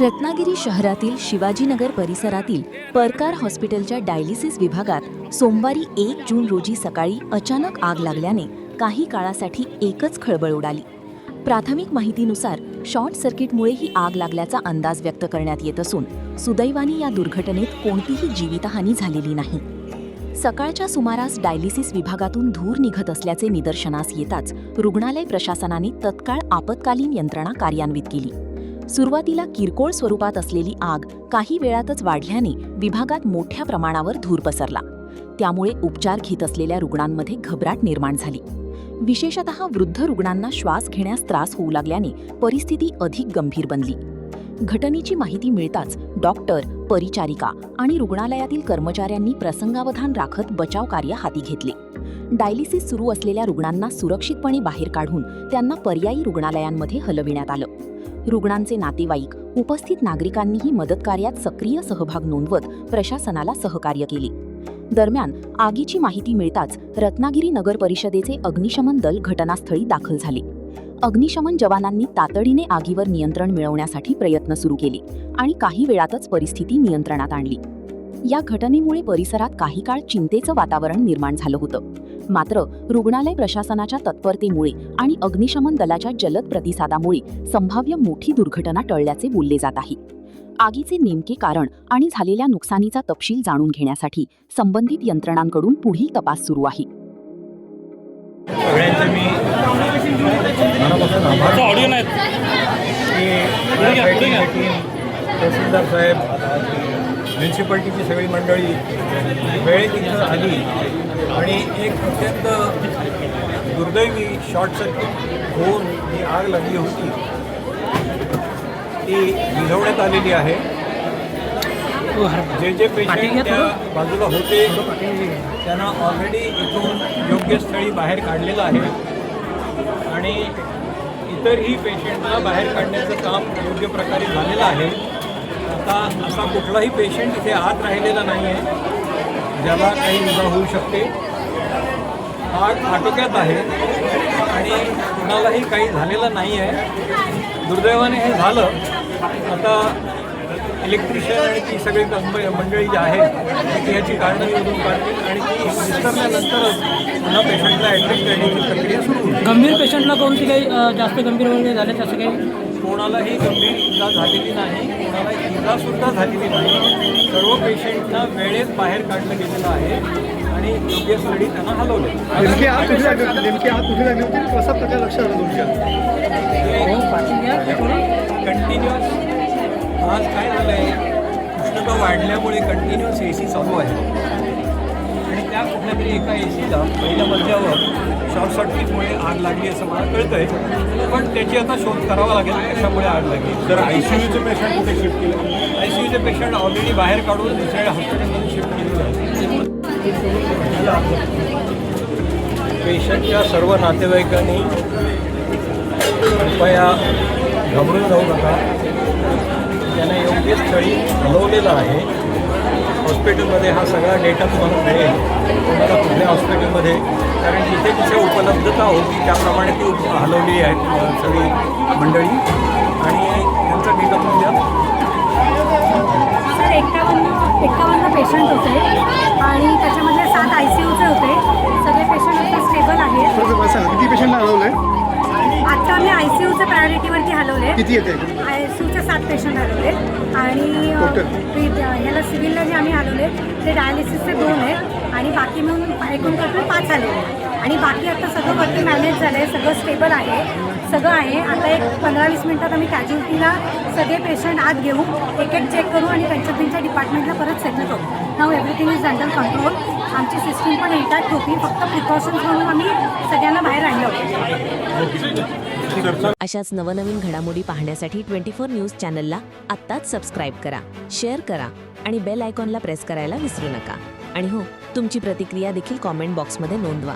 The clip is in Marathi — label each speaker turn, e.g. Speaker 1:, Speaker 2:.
Speaker 1: रत्नागिरी शहरातील शिवाजीनगर परिसरातील परकार हॉस्पिटलच्या डायलिसिस विभागात सोमवारी 1 जून रोजी सकाळी अचानक आग लागल्याने काही काळासाठी एकच खळबळ उडाली. प्राथमिक माहितीनुसार शॉर्ट सर्किटमुळे ही आग लागल्याचा अंदाज व्यक्त करण्यात येत असून सुदैवाने या दुर्घटनेत कोणतीही जीवितहानी झालेली नाही. सकाळच्या सुमारास डायलिसिस विभागातून धूर निघत असल्याचे निदर्शनास येताच रुग्णालय प्रशासनाने तत्काळ आपत्कालीन यंत्रणा कार्यान्वित केली. सुरुवातीला किरकोळ स्वरूपात असलेली आग काही वेळातच वाढल्याने विभागात मोठ्या प्रमाणावर धूर पसरला. त्यामुळे उपचार घेत असलेल्या रुग्णांमध्ये घबराट निर्माण झाली. विशेषतः वृद्ध रुग्णांना श्वास घेण्यास त्रास होऊ लागल्याने परिस्थिती अधिक गंभीर बनली. घटनेची माहिती मिळताच डॉक्टर, परिचारिका आणि रुग्णालयातील कर्मचाऱ्यांनी प्रसंगावधान राखत बचाव कार्य हाती घेतले. डायलिसिस सुरू असलेल्या रुग्णांना सुरक्षितपणे बाहेर काढून त्यांना पर्यायी रुग्णालयांमध्ये हलविण्यात आलं. रुग्णांचे नातेवाईक, उपस्थित नागरिकांनीही मदत कार्यात सक्रिय सहभाग नोंदवत प्रशासनाला सहकार्य केले. दरम्यान आगीची माहिती मिळताच रत्नागिरी नगर परिषदेचे अग्निशमन दल घटनास्थळी दाखल झाले. अग्निशमन जवानांनी तातडीने आगीवर नियंत्रण मिळवण्यासाठी प्रयत्न सुरू केले आणि काही वेळातच परिस्थिती नियंत्रणात आणली. या घटनेमुळे परिसरात काही काळ चिंतेचं वातावरण निर्माण झालं होतं. मात्र रुग्णालय प्रशासनाच्या तत्परतेमुळे आणि अग्निशमन दलाच्या जलद प्रतिसादामुळे संभाव्य मोठी दुर्घटना टळल्याचे बोलले जात आहे. आगीचे नेमके कारण आणि झालेल्या नुकसानीचा तपशील जाणून घेण्यासाठी संबंधित यंत्रणांकडून पुढील तपास सुरू आहे.
Speaker 2: तहसीलदार साहेब, म्युन्सिपाल्टीची सगळी मंडळी वेळेत इथं आली आणि एक अत्यंत दुर्दैवी शॉर्ट सर्किट होऊन जी आग लागली होती ती विझवण्यात आलेली आहे. जे पेशंट त्या बाजूला होते त्यांना ऑलरेडी इथून योग्य स्थळी बाहेर काढलेलं आहे आणि इतरही पेशंटला बाहेर काढण्याचं काम योग्य प्रकारे झालेलं आहे. आता असा कुठलाही पेशंट इथे आत राहिलेला नाही आहे ज्याला काही इजा होऊ शकते. आग आटोक्यात आहे आणि कुणालाही काही झालेलं नाही आहे. दुर्दैवाने हे झालं. आता इलेक्ट्रिशियन आणि ती सगळी मंडळी जी आहे ती याची कारणं शोधून काढतील आणि ती विसरल्यानंतरच पुन्हा पेशंटला ॲडमिट करण्याची प्रक्रिया सुरू होईल.
Speaker 3: गंभीर पेशंटला कोणती काही जास्त गंभीर वगैरे झाले तसं काही?
Speaker 2: कोणालाही गंभीर इजा झालेली नाही, कोणाला इजासुद्धा झालेली नाही. सर्व पेशंटना वेळेत बाहेर काढलं गेलेलं आहे आणि योग्य स्थळी त्यांना हलवलं.
Speaker 4: कसा प्रकार लक्षात आला तुमच्या?
Speaker 2: कंटिन्युअस आज काय झालं आहे, उष्णता वाढल्यामुळे कंटिन्युअस AC चालू आहे आणि त्या कुठल्या तरी एका ACला पहिल्या मजल्यावर शॉर्ट सर्किटमुळे आग लागली असं मला कळतं आहे. पण त्याची आता शोध करावा लागेल कशामुळे आग लागली. तर ICUचे पेशंट कुठे शिफ्ट केले? ICUचे पेशंट ऑलरेडी बाहेर काढून दुसऱ्या हॉस्पिटलमध्ये शिफ्ट केलेले आहे. पेशंटच्या सर्व नातेवाईकांनी कृपया घाबरून जाऊ नका. त्यांना योग्य स्थळी हलवलेलं आहे. हॉस्पिटलमध्ये हा सगळा डेटा तुम्हाला मिळेल तुम्हाला कुठल्या हॉस्पिटलमध्ये, कारण जिथे तिथे उपलब्धता होती त्याप्रमाणे ती हलवली आहे सगळी मंडळी आणि त्यांचा डेटा तुमच्या.
Speaker 5: सर 51 पेशंट होते आणि त्याच्यामध्ये 7 ICUचे होते. सगळे पेशंट आता स्टेबल आहेत.
Speaker 4: किती पेशंटला हलवलंय?
Speaker 5: आता आम्ही ICUचे प्रायोरिटीवरती हलवले.
Speaker 4: किती येते?
Speaker 5: ICUचे 7 पेशंट हलवले आणि ह्याला सिव्हिलला जे आम्ही हलवले ते डायलिसिसचे 2 आहेत आणि बाकी मिळून एकूण टोटल 5 आलेले आणि बाकी आता सगळं वरती मॅनेज झालं आहे. सगळं स्टेबल आहे, सगळं आहे. आता एक 15-20 मिनटात आम्ही कॅज्युअल्टीला सगळे पेशंट आत घेऊ, एक चेक करू आणि त्यांच्या डिपार्टमेंटला परत सेटल करू. नाव एव्हरीथिंग इज अंडर कंट्रोल. आमची सिस्टीम पण इंटॅक्ट होती. फक्त प्रिकॉशन्स म्हणून आम्ही सगळ्यांना बाहेर आणलं होतं.
Speaker 1: अशाच नवनवीन घडामोडी पाहण्यासाठी 24 न्यूज चॅनलला आत्ताच सबस्क्राईब करा, शेअर करा आणि बेल आयकॉनला प्रेस करायला विसरू नका. आणि हो, तुमची प्रतिक्रिया देखील कॉमेंट बॉक्समध्ये नोंदवा.